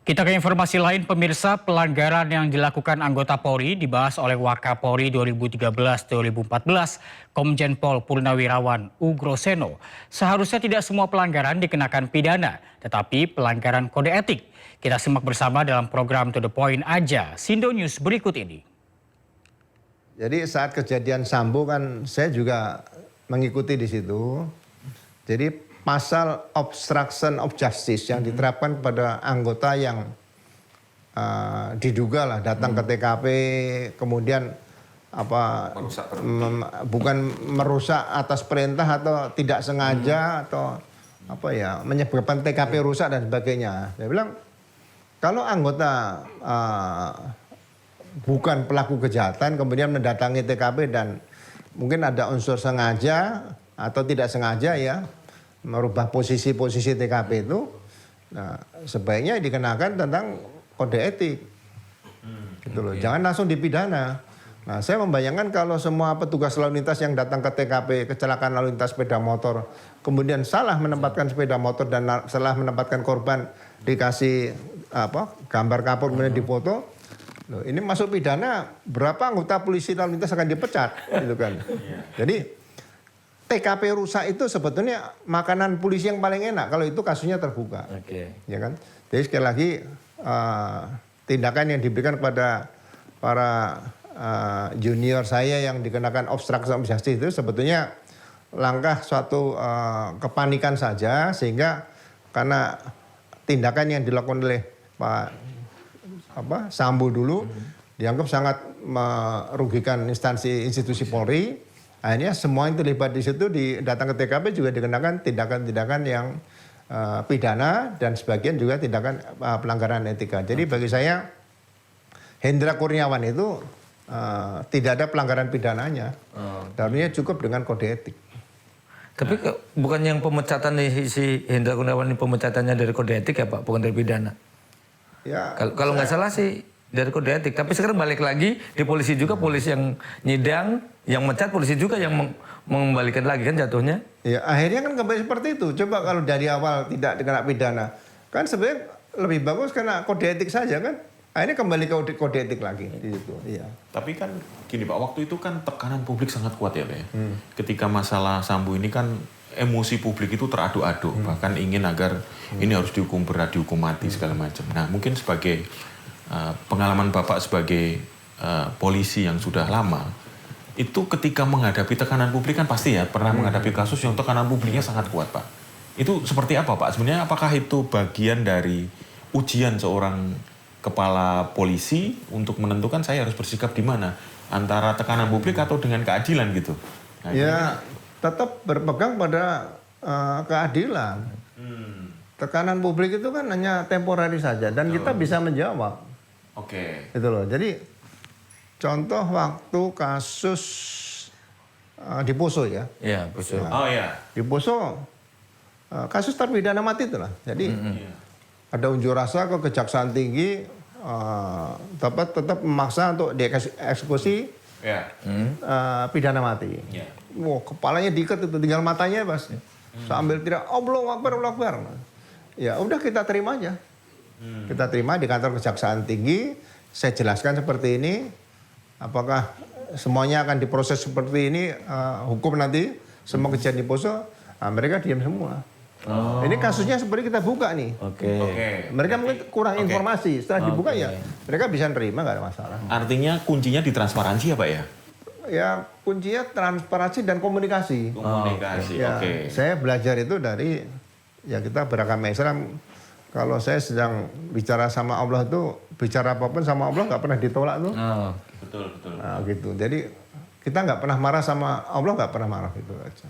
Kita ke informasi lain, pemirsa. Pelanggaran yang dilakukan anggota Polri dibahas oleh Wakapolri 2013-2014, Komjen Pol Purnawirawan Ugroseno. Seharusnya tidak semua pelanggaran dikenakan pidana, tetapi pelanggaran kode etik. Kita simak bersama dalam program To The Point aja, Sindo News berikut ini. Jadi saat kejadian Sambo kan saya juga mengikuti di situ. Jadi pasal obstruction of justice yang diterapkan pada anggota yang diduga lah datang ke TKP, kemudian bukan merusak atas perintah atau tidak sengaja atau menyebabkan TKP rusak dan sebagainya. Saya bilang kalau anggota bukan pelaku kejahatan kemudian mendatangi TKP dan mungkin ada unsur sengaja atau tidak sengaja ya merubah posisi-posisi TKP itu, nah, sebaiknya dikenakan tentang kode etik, gitu loh. Jangan langsung dipidana. Nah, saya membayangkan kalau semua petugas lalu lintas yang datang ke TKP kecelakaan lalu lintas sepeda motor, kemudian salah menempatkan sepeda motor dan salah menempatkan korban, dikasih gambar kapur kemudian dipoto, loh, ini masuk pidana, berapa anggota polisi lalu lintas akan dipecat, gitu kan? Jadi TKP rusak itu sebetulnya makanan polisi yang paling enak kalau itu kasusnya terbuka, ya kan? Jadi sekali lagi tindakan yang diberikan kepada para junior saya yang dikenakan obstruction of justice itu sebetulnya langkah suatu kepanikan saja, sehingga karena tindakan yang dilakukan oleh Pak Sambo dulu dianggap sangat merugikan instansi institusi Polri. Akhirnya semua yang terlibat di situ datang ke TKP juga dikenakan tindakan-tindakan yang pidana dan sebagian juga tindakan pelanggaran etika. Jadi bagi saya Hendra Kurniawan itu tidak ada pelanggaran pidananya. Dalamnya cukup dengan kode etik. Tapi bukan yang pemecatan si Hendra Kurniawan ini pemecatannya dari kode etik ya Pak, bukan dari pidana. Ya, kalau nggak salah sih dari kode etik, tapi sekarang balik lagi di polisi juga, polisi yang nyidang, yang mecat, polisi juga yang mengembalikan lagi kan jatuhnya. Ya akhirnya kan kembali seperti itu. Coba kalau dari awal tidak dikena pidana, kan sebenarnya lebih bagus kena kode etik saja kan. Akhirnya kembali ke kode etik lagi di situ. Iya. Tapi kan gini Pak, waktu itu kan tekanan publik sangat kuat ya Pak ya. Ketika masalah Sambo ini kan emosi publik itu teraduk-aduk, bahkan ingin agar ini harus dihukum berat, dihukum mati segala macam. Nah mungkin sebagai pengalaman Bapak sebagai polisi yang sudah lama, itu ketika menghadapi tekanan publik kan pasti ya pernah menghadapi kasus yang tekanan publiknya sangat kuat Pak. Itu seperti apa Pak? Sebenarnya apakah itu bagian dari ujian seorang kepala polisi untuk menentukan saya harus bersikap di mana? Antara tekanan publik atau dengan keadilan gitu? Nah, ya tetap berpegang pada keadilan. Tekanan publik itu kan hanya temporari saja dan kita bisa menjawab. Itu loh. Jadi contoh waktu kasus di Poso ya. Iya, Poso. Di Poso kasus terpidana mati itu lah. Jadi ada unjuk rasa ke Kejaksaan Tinggi tetap memaksa untuk dieksekusi pidana mati. Wow, kepalanya diikat itu tinggal matanya Mas. Sambil teriak Allahu Akbar, Allahu Akbar. Ya udah kita terima aja. Kita terima di kantor Kejaksaan Tinggi, saya jelaskan seperti ini, apakah semuanya akan diproses seperti ini, hukum nanti, semua kejadian di Poso, mereka diam semua. Ini kasusnya seperti kita buka nih. Mereka mungkin kurang informasi, setelah dibuka ya mereka bisa nerima, nggak ada masalah. Artinya kuncinya di transparansi ya Pak ya? Ya kuncinya transparansi dan komunikasi. Saya belajar itu dari, ya kita beragama Islam. Kalau saya sedang bicara sama Allah tuh, bicara apapun sama Allah nggak pernah ditolak tuh. Betul. Nah, gitu. Jadi kita nggak pernah marah sama Allah, nggak pernah marah gitu aja.